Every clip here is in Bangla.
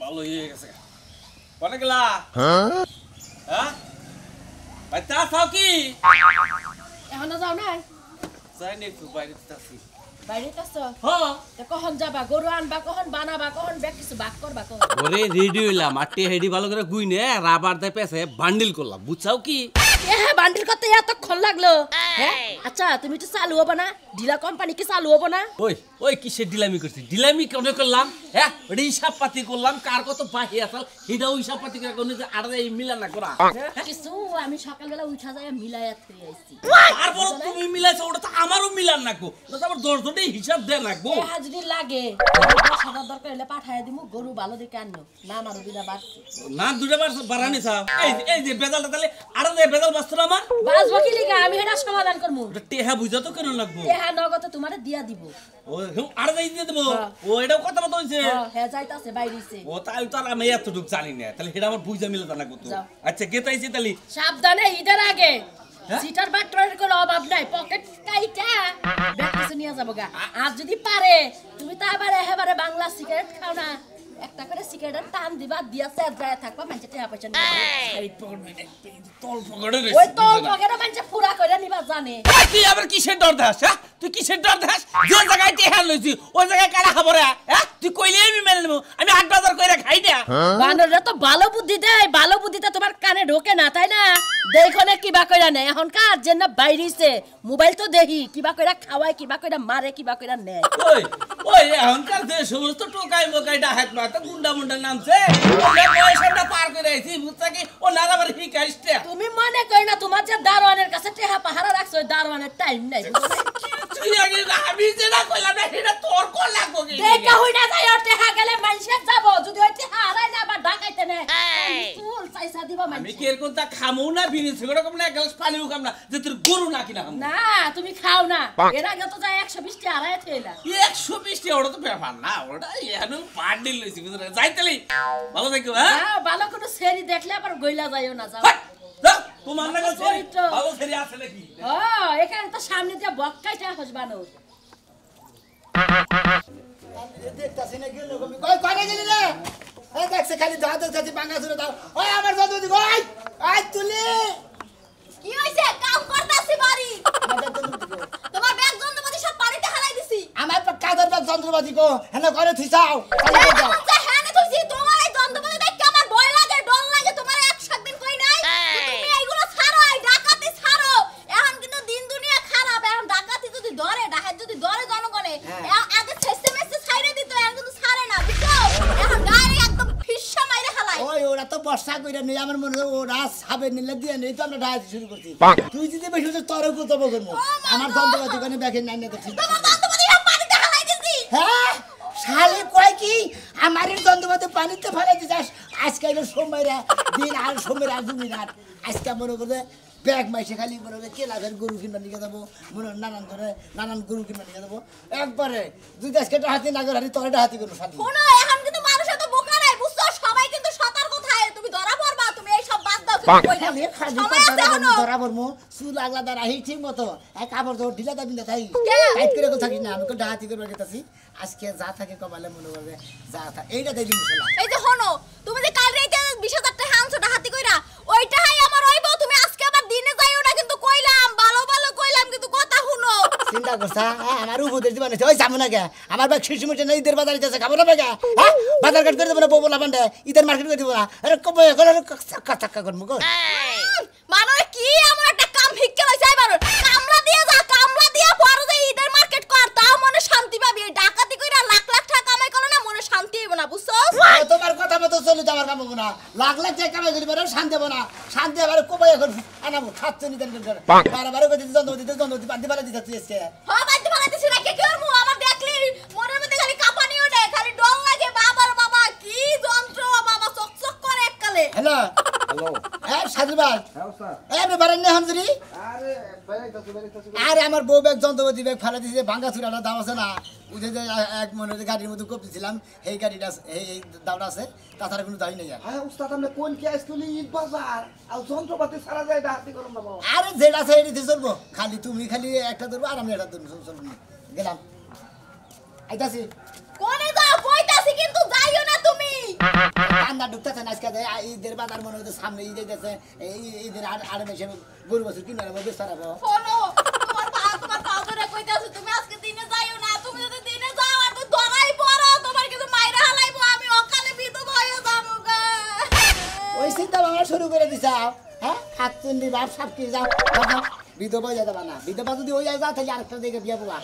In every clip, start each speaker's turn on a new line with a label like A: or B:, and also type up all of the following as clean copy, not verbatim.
A: ভালো হয়ে গেছে কোনে গেলা হ্যাঁ ভাই তা খাও কি
B: এখনো যাও নাই
A: যাই নে একটু বাইরে তাছি
B: বাইরে কাছো
A: হ্যাঁ
B: তে কখন যাবা গরু আনবা কখন বানাবা কখন ব্যাগ কিছু বাক করবা কখন
A: ওরে রেডি হইলাম আটটি হেডি ভালো করে গুইনে রাবার দে পেছে বান্ডিল করলাম বুঝছাও কি
B: হ্যাঁ বান্ডিল করতে এতক্ষণ লাগলো হ্যাঁ আচ্ছা তুমি তো চালু হবো না ডিলা কোম্পানি কি চালু হবো না
A: ওই ওই কিসের ডিলামি করছিস ডিলামি কেন করলাম হ্যাঁ ওটা হিসাব পাতি করলাম কার কত বাকি আসল এটাও হিসাব পাতি করে কোন যে আর এই মিলা না করা
B: কিছু আমি সকালবেলা উঠা যায় মিলাইয়া থই আইছি
A: তারপর তুমি মিলাইছো ওটা তো আমারও মিলান রাখবো ওটা আবার 10 জনই হিসাব দেন রাখবো
B: হ্যাঁ যদি লাগে 10,000 দরকার হলে পাঠায় দিমু গরু ভালো দেখে আননো না আমারও বিনা বাড়ছে
A: না দুটা বার বাড়ানি চাও এই যে বেজালটা তাহলে আর যে বেজাল বাস্তু না আমার
B: বাজবো কি লিগা আমি এটা সমাধান করমু
A: ওটা টেহা বুঝা তো কেন লাগবো
B: টেহা নগদ তোমারে দিয়া দিব
A: ও আর যাই দিয়ে দেবো ও এটাও কথা মতো হইছে
B: হ্যাঁ যাইতাছে বাইরেছে
A: ও তাই তো আর আমি এতটুকু জানি না তাহলে এটা আমার বুঝা মিলে লাগবো তো আচ্ছা গেতাইছি তাহলে
B: সাবধানে ঈদের আগে সিটার বাটরের কোনো অভাব নাই পকেট কাইটা ব্যাগ কিছু নিয়ে যাবো গা আর যদি পারে তুমি তো আবার একেবারে বাংলা সিগারেট খাও না একটা করে সিগারেট টান দিবা দিয়া সেদ্রায় থাকবা মানুষে টাকা পয়সা
A: এই পকেটে তল পকেটে রে
B: ওই তো পকেটে মানুষে পুরা করে নিবা জানে
A: তুই আবার কিসের ডর দেখাস হ্যাঁ তুই কিসের ডর দেখাস যে জায়গায় টেহা লইছি ওই জায়গায় কারা খাবো রে হ্যাঁ তুই কইলে আমি মেনে নেবো আমি 8,000 কইরা খাই না
B: বানররা তো ভালো বুদ্ধি দেয় ভালো বুদ্ধিটা তোমার কানে ঢোকে না তাই না দেখনে কিবা কইরা নেয় এখনকার যে না বাইরেছে মোবাইল তো দেখি কিবা কইরা খাওয়ায় কিবা কইরা মারে কিবা কইরা নেয়
A: ওই ওই এখনকার যে সমস্ত টোকাই মোকাই ডাহাত মাথা গুন্ডা মুন্ডা নামছে ওই পয়সাটা পার করে আইছি বুঝছা কি ও নালা আমার হিকাইস্তে
B: তুমি মনে কই না তোমার যে দারোয়ানের কাছে টেহা পাহারা রাখছো দারোয়ানের টাইম নাই
A: তুই আগে আমি যেটা কইলাম না সেটা তোর কোন লাগবো কি
B: দেখা হই না যায় ওর টেহা গেলে মানুষে যাব যদি ওই টেহা হারাই না আবার ঢাকাইতে নে চুল পয়সা দিবা মানুষ
A: আমি কি এরকম তা খামু না বিনি সিগারেট কম না এক গ্লাস পানিও কম না যে তোর গরু না কিনা খামু
B: না তুমি খাও না এর আগে তো যায় 120 টা হারাই থেলা
A: 120 টা ওটা তো ব্যাপার না ওটা এখানে বান্ডিল লইছি বুঝছ যাইতেলি ভালো থাকো হ্যাঁ
B: না ভালো কোনো সেরি দেখলে আবার গইলা যায়ও না যাও
A: তোমার না গেছে ভালো সেরি আছে নাকি
B: ও এখানে তো সামনে দিয়ে বক্কাইটা হসবানো
C: দেখতাছি না গেল কই কই গেলি রে এই দেখছে খালি দাঁত দাঁত ভাঙা ধরে দাও ওই আমার বন্ধু দি কই আই তুলি
D: কি হইছে কাম করতাছি বাড়ি তোমার ব্যাগ যন্ত্রপাতি সব পানিতে হারাই দিছি
C: আমার তো কাদের ব্যাগ যন্ত্রপাতি কো হেন করে থিসাও
D: হ্যাঁ তুই তোমার এই যন্ত্রপাতি দেখে আমার ভয় লাগে ডর লাগে তোমার একদিন কই নাই তুমি এইগুলো ছাড়ো এই ডাকাতি ছাড়ো এখন কিন্তু দিন দুনিয়া খারাপ এখন ডাকাতি যদি ধরে ডাকাত যদি ধরে জনগণে আগে ছেসে ছাইরে দিত এখন কিন্তু ছাড়ে না বুঝছো এখন ডাইরেক্ট একদম ফিসা মাইরে হালাই
C: ওই ওরা তো বর্ষা কইরা নেই আমার মনে হয় ওরা সাবে নিলে দিয়ে নেই তো আমরা ডায়াত শুরু করছি তুই যদি বেশি তোর কত বলবো আমার যন্ত্রপাতি কোনে ব্যাগে নাই না তো ঠিক
D: তোমার যন্ত্রপাতি সব পানিতে হালাই দিছি
C: হ্যাঁ শালি কয় কি আমারই যন্ত্রপাতি পানিতে ফেলে দিছাস আজকে হলো সোমবারে দিন আর সোমবার আর দুদিন আর আজকে মনে করে ব্যাগ মাইসে খালি মনে করে কেলাঘর গরু কিনবা নিয়ে যাবো মনে নানান গরু কিনবা নিয়ে যাবো একবারে দুই আজকে হাতি নাগর হাতি তোর হাতি করবো সাথে
D: শোনো এখন কিন্তু মানুষ এত বোকা নাই বুঝছো সবাই কিন্তু সতর্ক থাকে তুমি ধরা পড়বা তুমি এই সব বাদ দাও
C: ধরা পড়বো চুল আগলা দ্বারা ঠিক মতো এক আবার তো ঢিলা দাবি না তাই টাইট করে থাকিস না আমি তো ডাহাতি করবো গেছি আজকে যা থাকে কপালে মনে করবে যা থাকে এইটা তাই জিনিস
D: এই যে হনো তুমি যে কাল রাইতে 20,000 টাকা আনছো ডাহাতি কইরা ওইটা হাই আমার হইব তুমি আজকে আবার দিনে যাইও না কিন্তু কইলাম ভালো ভালো কইলাম কিন্তু কথা শুনো
C: চিন্তা করছা আমার উপদেশ দিবা না ওই যাবো না কে আমার ব্যাগ শিশু মিটে না ঈদের বাজারে যাচ্ছে খাবো না ব্যাগে হ্যাঁ বাজার ঘাট করে দেবো না বউ বলা বান্ডে ঈদের মার্কেট করে দেবো না আরে কবে চাক্কা চাক্কা করবো গো
D: মানে কি এমন একটা কাম হিক্কে লইছে এবার কামলা দিয়ে পরে যে ঈদের মার্কেট কর তাও মনে শান্তি পাবি এই ডাকাতি কইরা লাখ লাখ টাকা কামাই করো না মনে শান্তি হইব না বুঝছো
C: তোমার কথা মতো চলে তো আমার কাম হবো না লাখ লাখ টাকা কামাই করি পারে শান্তি হবো না শান্তি আবার কবে এখন আনাবো খাচ্ছে নিতেন বারে করে দ্বন্দ্ব বান্ধি পালা দিতে তুই আজকে
D: হ্যাঁ বান্ধি পালা দিছি না কে করমু আমার দেখলি মনের মধ্যে খালি কাঁপানি ওঠে খালি ডর লাগে বাবার বাবা কি যন্ত্র বাবা চকচক করে এককালে
C: হ্যালো হ্যালো হ্যাঁ সাজু ভাই হ্যাঁ স্যার আপনি বারেন না হামজুরি আরে আমার বউ ব্যাগ যন্ত্রপাতি ব্যাগ ফালা দিয়েছে ভাঙ্গা চুরাটা দাম আছে না উঠে যে এক মনে গাড়ির মধ্যে কপছিলাম এই গাড়িটা এই দামটা আছে তাছাড়া কোনো দাবি নেই
E: হ্যাঁ উস্তাদ আপনি কোন কি আসলে ঈদ বাজার আর যন্ত্রপাতি সারা যায় ডাহাতি করুন বাবা
C: আরে যেটা আছে এটাতে চলবো খালি তুমি খালি একটা ধরবো আর আমি একটা ধরবো চলবো গেলাম আইতাছি
D: কোনে যাও কইতাছি কিন্তু যাইও না তুমি
C: ঠান্ডা ঢুকতেছে না আজকে ঈদের বাজার মনে হচ্ছে সামনে ঈদ যাইতেছে ঈদের আর মেশে গরু বছর কিনে নেবো বেচারাবো
D: শোনো তোমার পা ধরে কইতাছো তুমি আজকে দিনে যাইও না তুমি যদি দিনে যাও আর তো ধরাই পড়ো তোমার কিছু মাইরা হালাইবো আমি অকালে বিধবা হয়ে যাবো গা
C: ওই চিন্তা ভাবনা শুরু করে দিছাও হ্যাঁ হাত চুন্ডি বাপ সব কি যাও বিধবা হয়ে যাবে না বিধবা যদি হয়ে যায় যাও তাহলে আরেকটা দিকে বিয়ে পাবা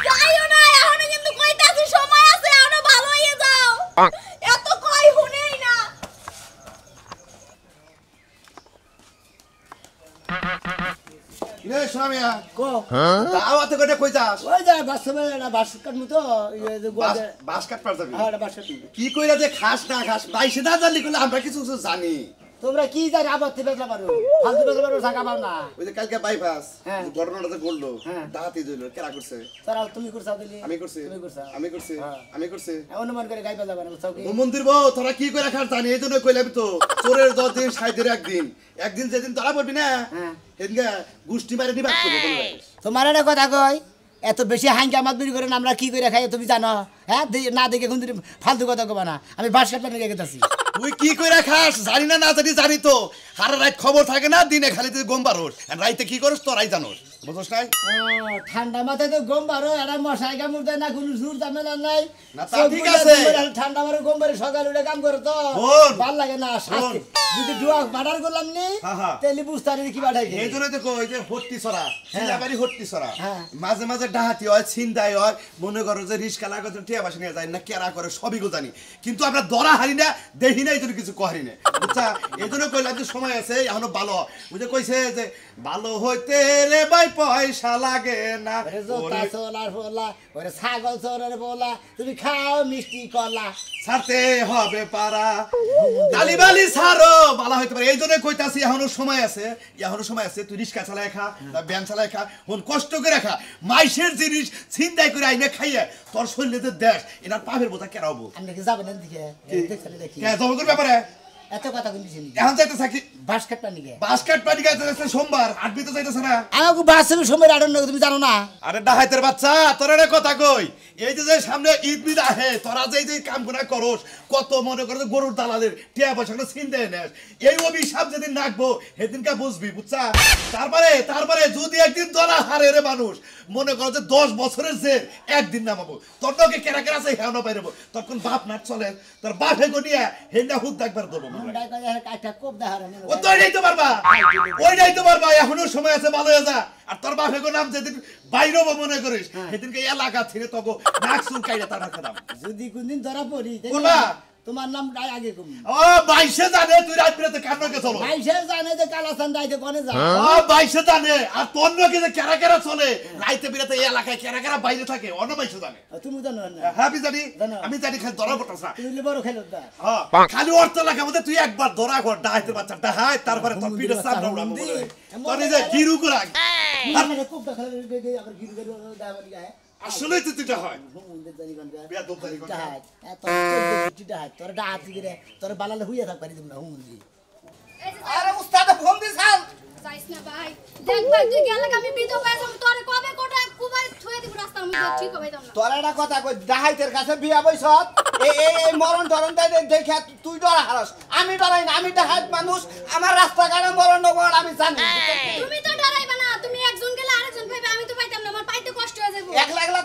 D: যাইও না এখনো কিন্তু কইতাছি সময় আছে এখনো ভালো হয়ে যাও এত কই শুনেই না
E: রে সোনামিয়া
C: কো
E: দাওয়াতে কইটা কই যাস
C: ওই যে বাসবে না বাস কাটমু তো
E: বাস কাট পার যাবি
C: হ্যাঁ বাস কাটমু
E: কি কইরা যে খাস না খাস 22000 জানলি কইলে আমরা কিছু কিছু জানি
C: তোমরা কি জানি আবার বেচলা পারো ফালতু বেচলা পারো টাকা পাও না
E: ওই যে কালকে বাইপাস
C: হ্যাঁ।
E: ঘটনাটা যে ঘটলো
C: হ্যাঁ।
E: দাঁতই দিল কেরা করছে
C: তারা তুমি করছাও দিলি
E: আমি করছি
C: তুমি করছাও
E: আমি করছি
C: হ্যাঁ।
E: আমি করছি
C: অনুমান করে গাইবা যাবে না বুঝছাও কি
E: ও মন্দির বউ তোরা কি করে খাস জানি এই জন্য কইলাম তো চোরের 10 দিন 60 দিন একদিন যেদিন ধরা পড়বি না
C: হ্যাঁ।
E: সেদিনকে গুষ্টি মারে নিবাস করবো
C: তোমার একটা কথা কই এত বেশি হাঙ্গা মাতবুরি করেন আমরা কি করে খাই তুমি জানো হ্যাঁ না দেখে কোন ফালতু কথা কবা না আমি বাস কাটতে নিয়ে গেছি
E: তুই কি কইরা খাস জানি না জানি জানি তো সারা রাত খবর থাকে না দিনে খালি তুই গম পারোস আর রাইতে কি করিস তোরাই জানোস বুঝছ নাই
C: ঠান্ডা মাথায় তো গম বারো এটা মশাই কামড় দেয় না কোনো সুর ঝামেলা নাই
E: না, তা ঠিক আছে।
C: ঠান্ডা মারে গম বারে সকাল উঠে কাম করে তো
E: শোন।
C: ভাল লাগে না শাস্তি। যদি ডুয়া বাটার করলাম নি
E: হ্যাঁ, হ্যাঁ।
C: তাহলে বুঝতে পারি কি বাটাই
E: এই জন্য তো কই যে হট্টি ছড়া সিলাবাড়ি হট্টি ছড়া
C: হ্যাঁ।
E: মাঝে মাঝে ডাহাতি হয় ছিনতাই হয় মনে করো যে রিস্কা লাগত টিয়া বাসা নিয়ে যায় না কেরা করে সবই গো জানি কিন্তু আমরা ধরা হারি না দেখি না এই জন্য কিছু করি না বুঝছা এই জন্য কইলাম যে সময় আছে এখনো ভালো বুঝে কইছে যে ভালো হইতে রে ভাই পয়সা লাগে না
C: জোতা চোলার বলা ওরে ছাগল চোরের বলা তুমি খাও মিষ্টি কলা
E: ছাড়তে হবে পারা তালিবালি ছাড়ো ভালো হইতে পারে এই জন্য কইতাছি এখনো সময় আছে তুই রিস্কা চালায় খা ব্যান চালায় খা হন কষ্ট করে খা মাইসের জিনিস ছিনতাই করে আইনে খাইয়ে তোর শরীরে যে দেশ এনার পাপের বোঝা কেরাবো
C: আপনি কি যাবেন দিকে দেখছেন দেখি
E: কে জমকের ব্যাপারে
C: এত কথা বলছেন
E: এখন যাইতে থাকি
C: বাস কাটবা নিকে
E: বাসকাট পানি গাইতে সোমবার আটবি তো যাইতেছে না
C: আমাকে বাসের সময় আড়ন তুমি জানো না
E: আরে ডাহাইতের বাচ্চা তোর একটা কথা কই এই যে সামনে ঈদ বিদ আহে তোরা যে কাম গুনা করস কত মনে করে গরুর দালালের টিয়া পয়সা ছিনতাই নেস এই অভিশাপ যেদিন নাকবো সেদিনকে বুঝবি বুঝছা তারপরে যদি একদিন ধরা হারে রে মানুষ মনে করো যে 10 বছরের জেল একদিন নামাবো তোর তোকে কেরা কেরা আছে হেও না পাইরবো তখন বাপ নাট চলে তোর বাপে গনিয়া হেন্ডা হুদ দেখবার দেবো
C: একটা কোপ দেখার
E: ও তো ওইটাই তো পারবা এখনো সময় আছে ভালো হয়ে যা আর তোর বাপে গো নাম যেদিন বাইরবো মনে করিস সেদিনকে এলাকা থেকে তোকে নাক চুল কাইরা তার নাম
C: যদি কোনদিন ধরা পড়ি
E: বলা
C: তোমার নাম আগে কম
E: ও 22 জানে তুই রাত বিরাতে কান্নকে চলো
C: ভাইসে জানে যে কালাসান দাইতে কোনে যা
E: ও 22 জানে আর তোর নকে যে কেরা কেরা চলে রাইতে বিরাতে এই এলাকায় কেরা কেরা বাইরে থাকে অন্য 22 জানে
C: তুমি জানো না
E: হ্যাঁ জানি
C: জানো।
E: আমি জানি খালি ধরা পড়তাছ না
C: তুমি বড় খেলো দা
E: হ্যাঁ খালি অর্থ লাগা মধ্যে তুই একবার ধরা কর ডাহাইতে বাচ্চা ডাহাই তারপরে তোর পিঠে সামনে উড়াবো বলে তোর এই যে গিরু করা
C: মানে কোপ দেখা আবার গিরু গিরু দাবারি গায়
E: আসলে তো তুইটা হয়
C: হুমুন্দের জানি বানবা
E: বিয়া দোপ জানি কোন
C: ডাহাত তোর ডাহাত তোর ডাহাত গিরে তোর বালালে হুইয়া থাক পারি তুমি না হুমুন্দি
E: আরে উস্তাদ ফোন দিছাল
D: যাইস না ভাই দেখ ভাই তুই গেলে আমি বিধবা হয়ে যাবো তোরে কবে কোটা কুবাই থুয়ে দিব রাস্তার মধ্যে ঠিক হবে না
F: তোর একটা কথা কই ডাহাইতের কাছে বিয়া বইছত এই মরণ ধরন দেখে তুই ডরা হারস আমি ডরাই না আমি ডাহাইত মানুষ আমার রাস্তাঘাটে মরণ নবর আমি জানি
D: তুমি তো ডরাইবা না তুমি একজন গেলে আরেকজন ভাইবে আমি তো পাইতাম না আমার পাইতে কষ্ট হয়ে যাবে
F: একলা একলা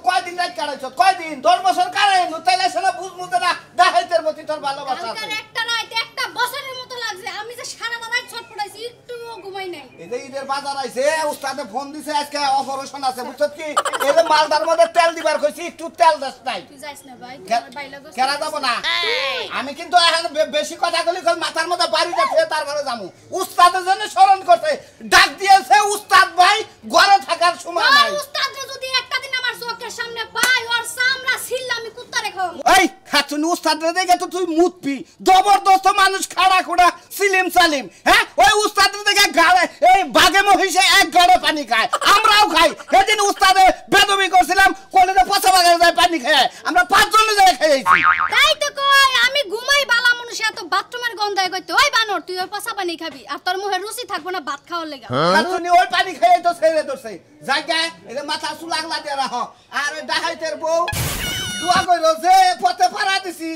F: কয়দিন রাত কাটাইছ কয়দিন 10 বছর কাটাই তাইলে সেটা বুঝমুতে না ডাহাইতের প্রতি তোর ভালোবাসা
D: কালকার
F: আছে
D: একটা রাত একটা বছরের মতো লাগছে আমি যে সারা রাত ছটপটাইছি একটুও ঘুমাই নাই
F: এই যে ঈদের বাজার আইছে উস্তাদে ফোন দিছে আজকে অপারেশন আছে বুঝছ কি এই যে মালদার মধ্যে তেল দিবার কইছি একটু তেল দাস নাই
D: তুই যাইস না ভাই
F: কে-
D: তোমার বাইলা গো
F: কেরা যাব না আমি কিন্তু এখন বেশি কথা কইলি মাথার মধ্যে বাড়ি যাচ্ছে তারপরে যামু উস্তাদের জন্য স্মরণ করতে ডাক দিয়েছে উস্তাদ ভাই ঘরে থাকার সময় নাই
D: উস্তাদরে যদি একটা দিন আমার চোখের সামনে পাই ওর সামরা ছিল্লা আমি কুত্তা রেখো
F: এই খাতুন উস্তাদরে দেখে তো তুই মুতপি জবরদস্ত মানুষ খাড়া খোড়া সিলিম সালিম হ্যাঁ ওই উস্তাদরে দেখে গাড়ে এই বাগে মহিষে এক গাড়ে পানি খায় আমরাও খাই সেদিন উস্তাদে বেদবি করছিলাম কলেজে পচা বাগানে যায় পানি খায় আমরা 5 জনে যায় খাইছি
D: তাই তো কই আমি ঘুমাই বালা মানুষ এত বাথরুমের গন্ধায় কইতে ওই বানর তুই ওই পচা পানি খাবি আর তোর মুখে রুচি থাকবে না ভাত খাওয়ার লাগা
F: খাতুনি ওই পানি খেয়ে তো ছেড়ে ধরছে জায়গায় এটা মাথা চুল আগলা দিয়ে রাখো আর ওই ডাহাইতের বউ দোয়া কইরো যে পথে পাড়া দিছি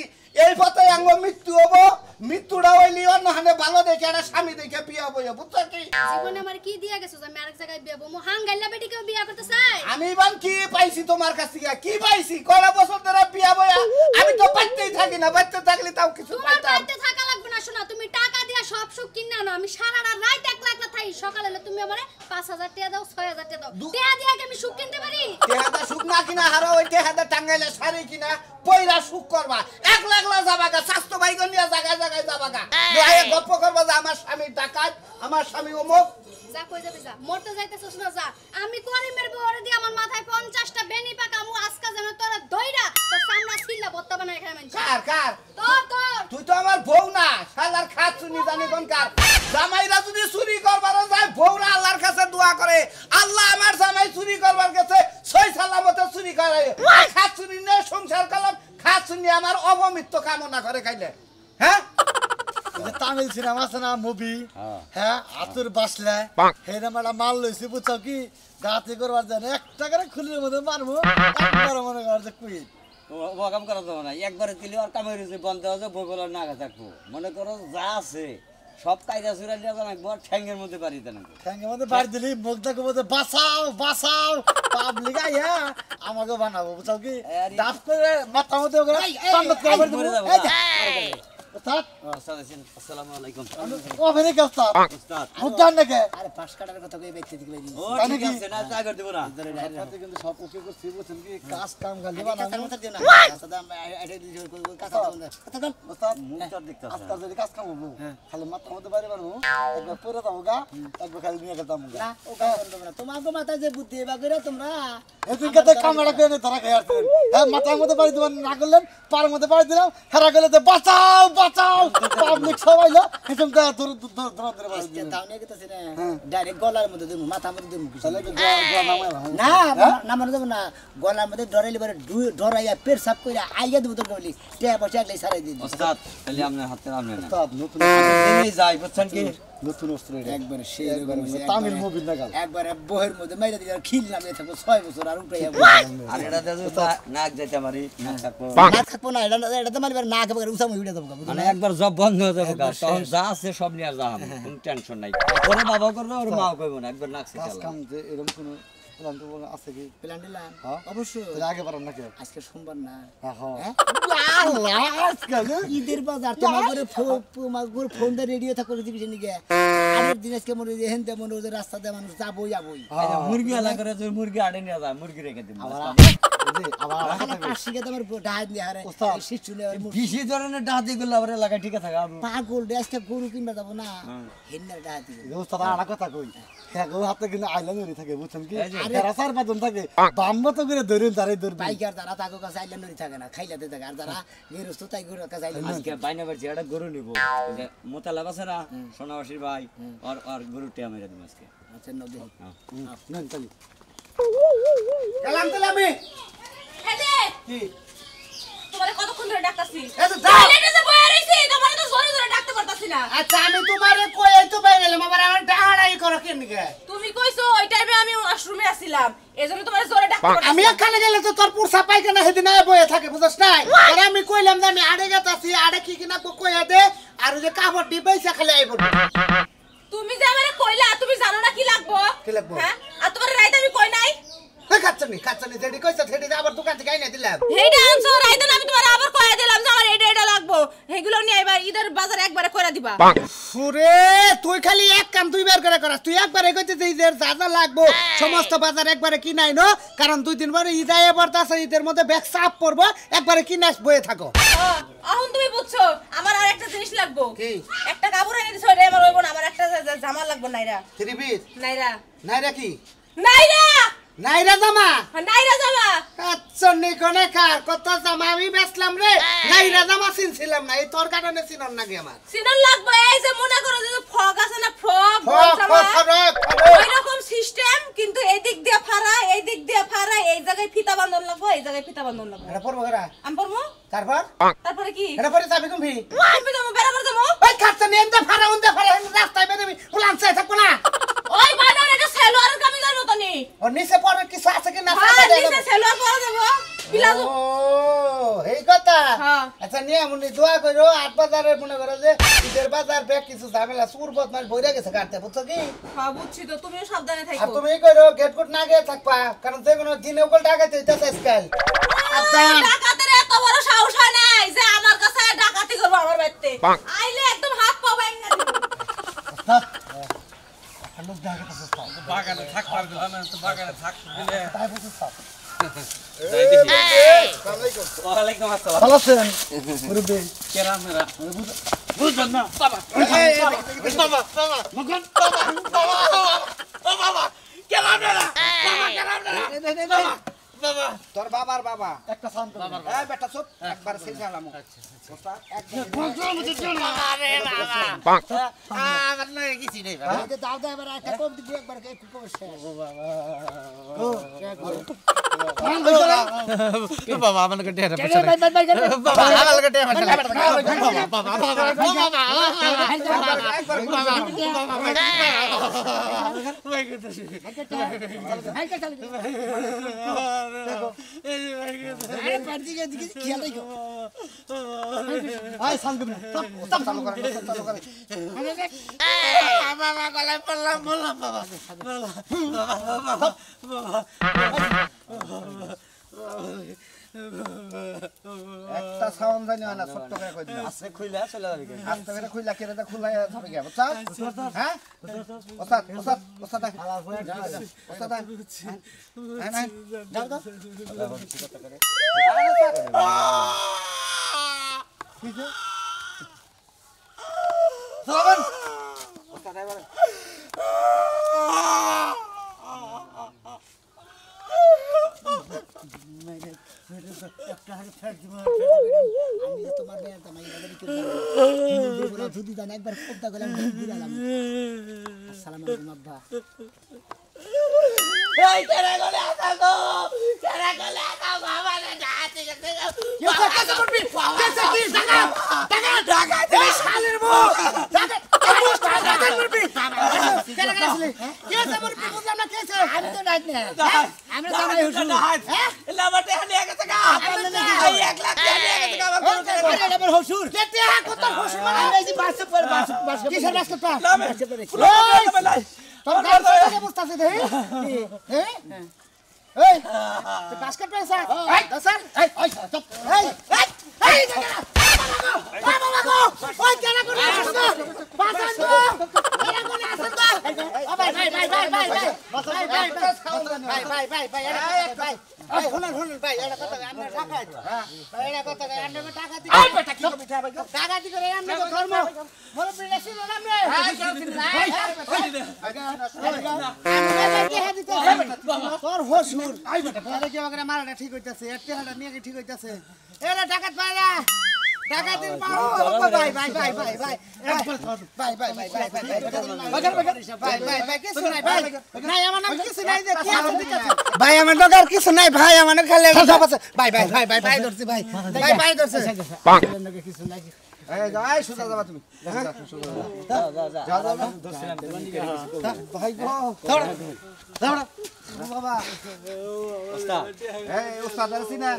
F: এই পথে আঙ্গ মৃত্যু হবো মৃত্যুটা হইলি অন্যখানে ভালো দেখে একটা স্বামী দেখে বিয়া বইয়া বুঝছো কি
D: জীবনে আমার কি দিয়া গেছো যে আমি আরেক জায়গায় বিয়া বমু হাঙ্গাইলা বেটিকেও বিয়া করতে চাই
F: আমি বান কি পাইছি তোমার কাছ থেকে কি পাইছি কয়টা বছর ধরে বিয়া বইয়া আমি তো বাচ্চাই থাকি না বাচ্চা থাকলে তাও কিছু
D: তোমার
F: পাইতাম
D: বাড়িতে থাকা লাগবে না শোনা তুমি টাকা দিয়া সব সুখ কিনা নাও আমি সারা রাত একলা একলা থাকি সকালে হলে তুমি আমারে 5000 টাকা দাও 6000 টাকা দাও টাকা দিয়া কি আমি সুখ কিনতে পারি
F: টেহাদা সুখ না কিনা হারা ওই টেহাদা টাঙ্গাইলে শাড়ি কিনা পয়লা সুখ করবা একলা একলা যাবাগা স্বাস্থ্য বাইক নিয়ে জায়গায় জায়গায় যাবাগা গায়ে গপ্প করবা যে আমার স্বামী ডাকাত আমার স্বামী অমুক
D: যা কই যাবে যা মরতে যাইতেছস না যা আমি করিমের বউরে দি আমার মাথায় 50টা বেনি পাকা মু আজকা যেন তোরা দইরা তোর সামনে ছিলা বত্তা বানায় খায় মানছি
F: কার
D: তোর
F: তুই তো আমার বউ না শালার খাত শুনি জানি কোন কার জামাইরা যদি চুরি করবার যায় বউরা আল্লাহর কাছে দোয়া করে আল্লাহ আমার জামাই চুরি করবার কাছে সই সালামতে চুরি করে খাত শুনি নে সংসার করলাম খাত শুনি আমার অবমৃত্যু কামনা করে খাইলে হ্যাঁ
C: তামিল সিনেমা আছে না মুভি হ্যাঁ আতুর বাসলে হেনা মালা মাল লইছি বুঝছো কি গাতে করবার জানে একটা করে খুলির মধ্যে মারবো একবার মনে কর যে কুই
G: ও কাম করা যাবে না একবারে দিলে আর কামের বন্ধ হয়ে যাবে বইগুলো না থাকবো মনে করো যা আছে সব কায়দা চুরা নিয়ে যান একবার ঠ্যাঙ্গের মধ্যে বাড়ি দেন
C: ঠ্যাঙ্গের মধ্যে বাড়ি দিলি মুখ দেখো বলতে বাঁচাও বাঁচাও পাবলিক আইয়া আমাকে বানাবো বুঝছো কি ডাব করে মাথা মধ্যে ওকে টান্ডত করে বাড়ি দেবো এই যে ওস্তাদ
G: আসসালামু আলাইকুম
C: ওখানে কি ওস্তাদ
G: উস্তাদ
C: মুদ্দান নাকি
H: আরে পাঁচ কাটার কথা কই ব্যক্তি দিকে বাইরে
G: ও ঠিক আছে না চা করে দেব না
C: সাথে কিন্তু সব ওকে করছি বুঝছেন কি কাজ কাম খালি বানাবো
H: কাঁচা মাথা দিও না কাঁচা দাম এটা দিয়ে কাঁচা দাম কথা বল
C: ওস্তাদ
G: মুখটা দেখতাছ
C: আজকে যদি কাজ কাম হবো খালি মাথা মধ্যে বাড়ি বাড়বো একবার পরে যাবো গা একবার খালি নিয়ে গেতাম
H: না ও কাজ করবে না তোমাকে মাথায় যে বুদ্ধি এবার করে তোমরা
C: এদিন কাতে কামড়া করে ধরা খেয়ে আসছেন হ্যাঁ মাথার মধ্যে বাড়ি দিবেন না করলেন পার মধ্যে বাড়ি দিলাম হেরা গেলে তো বাঁচাও বাঁচাও পাবলিক সবাই লো এসব ধরে ধরে বাড়ি
H: আজকে দাও নিয়ে গেতেছি না ডাইরেক্ট গলার মধ্যে দেবো মাথার মধ্যে দেবো
C: তাহলে
H: না নামানো যাবো না গলার মধ্যে ডরাইলে পরে ডরাইয়া পেট সাফ করে আইয়া দেবো তোর ডরলি টেয়া পয়সা একলাই সারাই দিবি
G: উস্তাদ তাহলে আপনার হাতে আমনে না
C: নতুন
G: এই যাই বুঝছেন কি
C: নতুন অস্ত্র
H: একবারে সেই
C: তামিল মুভি লাগাল
H: একবারে বহের মধ্যে মাইরা দিয়ে খিল নামিয়ে থাকবো 6 বছর আর উঠাইয়া
G: আর এটা দেখো নাক যাইতে পারি না থাকবো
H: না থাকবো না এটা তো মারিবার না একেবারে উসাম উড়ে দেবো
G: মানে একবার জব বন্ধ হয়ে যাবে তখন যা আছে সব নিয়ে যাম কোনো টেনশন নাই ওরে বাবা করবে ওর মাও করবে না একবার নাক
C: কাজ
G: শিখালাম
C: কাম যে এরকম কোনো প্ল্যান তো আছে কি
H: প্ল্যান দিলাম
C: হ্যাঁ?
H: অবশ্যই
C: তাহলে আগে পারেন নাকি
H: আজকে সোমবার না
C: হ্যাঁ
H: হ্যাঁ? ঈদের বাজার তোমার করে ফোন দিয়ে রেডিও থাকো দিবি নিকে আগের দিন আজকে মনে হয় হেনতে মনে হয় রাস্তা দিয়ে মানুষ যাবোই যাবোই
G: মুরগি আলা করে তুই মুরগি আড়ে নিয়ে যা মুরগি রেখে দিবি
H: কাশিকে তোমার ডাহাত নিয়ে হারে শিশু
G: বেশি ধরনের ডাহাতি গুলো আবার এলাকায় ঠিক আছে
H: পাগল আজকে গরু কিনবা যাবো না হেন্নার ডাহাতি
C: দোস্ত আর কথা কই হ্যাঁ গো হাতে কিন্তু আইল্যান্ড থাকে বুঝছেন কি আর চার পাঁচজন থাকে বাম্মত করে ধরুন তারাই ধরবে
H: বাইকার দ্বারা তাকে কাছে আইল্যান্ড থাকে না খাইলাতে থাকে আর যারা গেরস্ত তাই গরু কাছে আইল্যান্ড
G: আজকে বাইনা বাড়ছি একটা গরু নিব মোতালাব আছে না সোনাবাসীর ভাই আর গরু টিয়া মেরে দিব আজকে
H: আচ্ছা নদী
C: নেন তালি
F: গেলাম তাহলে আমি
D: হেদে
F: কি
D: তোমারে কতক্ষণ ধরে ডাকতাছি
F: এই তো যাও
D: এটা যে বয়ে রইছি তোমারে তো জোরে জোরে ডাকতে পারতাছি না
F: আচ্ছা আমি তোমারে কই তো বাইরে গেলাম আবার আমার ডাহাড়াই করো কেন কে
D: তুমি কইছো ওই টাইমে আমি ওয়াশরুমে আছিলাম এজন্য তোমারে জোরে ডাকতে পারতাছি
F: আমি এখানে গেলে তো তোর পুরসা পায়খানা হেদিন বয়ে থাকে বুঝছ না আর আমি কইলাম যে আমি আড়ে গেতাছি আড়ে কি কিনা কইয়া দে আর ওই যে কাপড় ডিবাইছা খালি আইব
D: তুমি যে আমারে কইলা তুমি জানো না কি লাগবো
F: কি লাগবো?
D: হ্যাঁ আর তোমার রাইতে আমি কই নাই
F: খাচ্ছনি যেটি কইছা সেটি আবার দোকান থেকে আইনা দিলাম
D: হেইডা আনছো রাইতে আমি তোমার আবার কইয়া দিলাম যে আমার এটা লাগবো হেগুলো নিয়ে এবার ঈদের বাজার একবারে কইরা দিবা
F: সুরে তুই খালি এক কাম দুই বার করে করাস তুই একবারে কইতে যে ঈদের যা যা লাগবো সমস্ত বাজার একবারে কিনাই নো কারণ দুই দিন পরে ঈদ আইয়া পড়তাছে ঈদের মধ্যে ব্যাগ চাপ পড়বো একবারে কিনাস বয়ে থাকো
D: এখন তুমি বুঝছো আমার আর একটা জিনিস লাগবো
F: কি?
D: একটা কাপড় এনে দিছো রে আমার হইবো না আমার একটা জামা লাগবো নাইরা
F: থ্রি পিস
D: নাইরা
F: নাইরা কি
D: নাইরা
F: নাইরা জামা
D: নাইরা জামা
F: আচ্ছা নিকনে কার কত জামা আমি বেচলাম রে নাইরা জামা চিনছিলাম না এই তোর কারণে চিনন নাকি আমার
D: সিনন লাগবো এই যে মনে করো যে ফ্রক আছে না ফ্রক ওই রকম সিস্টেম কিন্তু এই দিক দিয়ে ফাড়া এই দিক দিয়ে ফাড়া এই জায়গায় ফিতা বাঁধন লাগবো এই জায়গায় ফিতা বাঁধন লাগবো
F: এটা পড়বো করা
D: আমি পড়বো
F: তারপর
D: কি
F: এটা পরে যাবি কুম্ভি
D: তুমি যাবো বেড়াবার যাবো
F: ওই খাচ্ছা নিয়ে এনতে ফাড়া উনতে ফাড়া রাস্তায় বেরবি উলান চাই থাকবো না
D: ওই বানান এটা সেলোয়ারের কামিজের মতনই
F: ওর নিচে পরে কিছু আছে কি না
D: হ্যাঁ নিচে সেলোয়ার পরা যাবো প্লাজো
F: ও এই কথা
D: হ্যাঁ।
F: আচ্ছা নিয়ে মনে দোয়া করো 8 বাজারে মনে করো যে ঈদের বাজার ব্যাগ কিছু ঝামেলা সুর বদমাশ বইরা গেছে কাটতে বুঝছো কি
D: হ্যাঁ বুঝছি তো তুমিও সাবধানে
F: আর
D: থাকো
F: তুমি করো গেট গুট না গিয়ে থাকবা কারণ যে কোনো দিনে ওগুলো ডাকাতে হইতাছে আজকাল
D: ডাকাতের এত বড় সাহস হয় নাই যে আমার কাছে ডাকাতি করবো আমার বাড়িতে আইলে একদম হাত পা ভাঙা দিব
A: বাগানে থাক পারবে না তো বাগানে থাক দিলে ওয়ালাইকুম আসসালাম
F: ভালো আছেন মুরব্বি
A: কেরাম মেরা বুঝবেন না বাবা বাবা বাবা মগন বাবা বাবা কেরাম মেরা বাবা কেরাম মেরা বাবা
F: তোর বাবার বাবা একটা সাউন্ড এই বেটা চুপ একবার সেই চালাম ওস্তাদ
A: আমার না কিছু নেই বাবা
H: দাও দাও এবার একটা কম দিবি একবার একটু কম শেষ
A: বাবা আমাকে টেরা পছন্দ বাবা আমাকে টেরা পছন্দ বাবা
H: আরে পার্টি কে দিকে খেয়াল রাখো
F: আয় সাউন্ড দিবি সব চালু করে চালু করে
A: বাবা গলায় পড়লাম বললাম বাবা
F: একটা সাউন্ড জানি না ছোট্ট করে কই দিলাম
G: আজকে খুইলা চলে যাবে
F: আস্তে করে খুইলা কেটে দা খুলা যাবে কি ওস্তাদ হ্যাঁ ওস্তাদ ওস্তাদ ওস্তাদ ওস্তাদ হ্যাঁ না যাও দাও সালাম ওস্তাদ এবারে
H: আমি তোমার মেয়ে তোমার এবারে কি বলো যদি জানা একবার কোপটা গেলাম ঘুরালাম আসসালামু আলাইকুম আব্বা
A: এই কেরা গলে আসা গো কেরা গলে আসা বাবা রে ডাতে গেছে কেসে করবি কেসে কি টাকা দিলে শালের বউ টাকা করবি কেরা গেছিলি কেসে করবি বুঝলাম না কেসে
H: আমি তো নাই না আমরা জামাই হুসুর
A: হ্যাঁ লামাতে হানিয়া গেছে গা এই 1 লাখ হানিয়া গেছে গা আমার
H: আমার হুসুর
A: কেতে হা কত খুশি মানে
H: এই যে বাসে পড়ে বাসে কিসের রাস্তা পা বাসে পড়ে তোর গাড়ি চালাতে বসতাছে দে হ্যাঁ এই তো বাস্কেট পে স্যার স্যার এই এই চুপ এই এই বাবা গো ওই কেন করে আসছো বাসা তো এরা কোন আসছো ভাই ভাই ভাই ভাই ভাই ভাই ভাই শুনুন ভাই এটা কথা আমরা টাকা ভাই এটা কথা আমরা টাকা দিই এই বেটা কি মিঠা ভাই টাকা দি করে আমরা ধর্ম বড় বিলেছি না আমরা তোর হসুর আই বেটা আরে কি আমাকে মারাটা ঠিক হইতাছে এর টেহাটা নিয়ে ঠিক হইতাছে এরা ডাকাত পায়রা ডাকাতির পাও ভাই ভাই ভাই ভাই ভাই ভাই ভাই ভাই ভাই ভাই কিছু নাই ভাই নাই আমার নাম কিছু নাই যে কি আছে ঠিক আছে
F: ভাই আমার দরকার কিছু নাই ভাই আমার খালি সব আছে ভাই ভাই ভাই ভাই ভাই ধরছি ভাই ভাই ভাই ধরছে
H: কিছু নাই
F: এই যাই সুজা যাবা তুমি ভাই গো দাঁড়া বাবা
G: ওস্তাদ
F: এই ওস্তাদ আছিলেন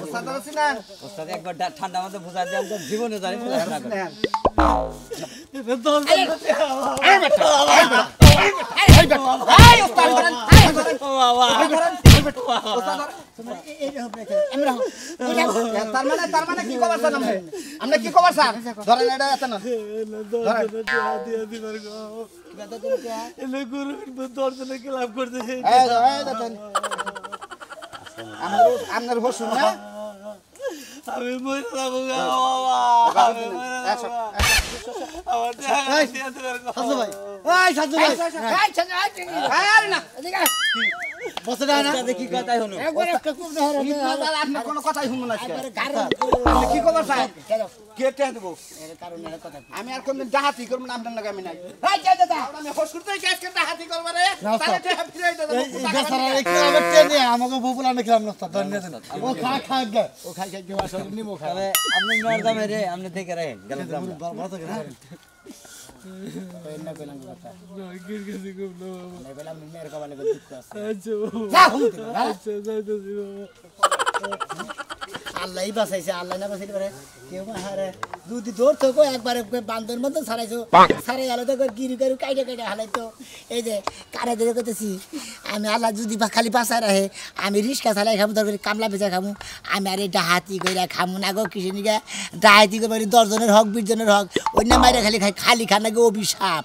F: ওস্তাদ আছিলেন
G: ওস্তাদ একবার ঠান্ডা মাথায় বুঝা দেন তো জীবনে জানি ফুলা না করে
F: তার মানে কি খবর স্যার আমরা কি খবর স্যার ধরেন এটা এত না আপনার হসুন না
A: আমি মরে যাবো গা বাবা আমি মরে যাবো আমার
H: সাজু ভাই এই সাজু ভাই এই সাজু আরে না এদিকে বসে না না
G: দেখি কথাই হলো
H: একবার একটা খুব না হরে
F: আপনার কোনো কথাই শুনবো না
H: একবারে গারো
F: আপনি কি খবর স্যার কেটে দেবো
H: এর কারণে এর কথা
F: আমি আর কোনদিন ডাহাতি করবো না আপনার লাগে আমি নাই
H: এই যা যা
F: আমি হসুর তো গ্যাস কে ডাহাতি করবো রে তাহলে টেহা ফিরে দেবো
H: আমাকে বুবুলা নিলাম না ধন্যবাদ ও খা খা গে ও খাই খাই গেবা সব নিমো খা
G: তবে আপনি মার দামে রে আপনি দেখে রাখেন গেলাম দাম
H: না কইলাম কথা গিরগিজি খুব লো না কইলাম মেয়ের কবালে দুঃখ আছে আচ্ছা যা হুম আচ্ছা যাইতেছি বাবা
C: আল্লাহই বাঁচাইছে আল্লাহ না বাঁচাইতে পারে কেউ হারে যদি ধরতো গো একবারে বান্দর মতো ছাড়াইছো ছাড়াই আলাদা করে গিরি করে কাইটে কাইটে হালাইতো এই যে কারে ধরে করতেছি আমি আল্লাহ যদি খালি বাঁচায় রাখে আমি রিক্সা চালাই খাবো দরকার কামলা বেচা খাবো আমি আর এই ডাহাতি কইরা খামু না গো কিসে নিগা ডাহাতি করে 10 জনের হক 20 জনের হক অন্য মাইরা খালি খাই খালি খানা গো অভিশাপ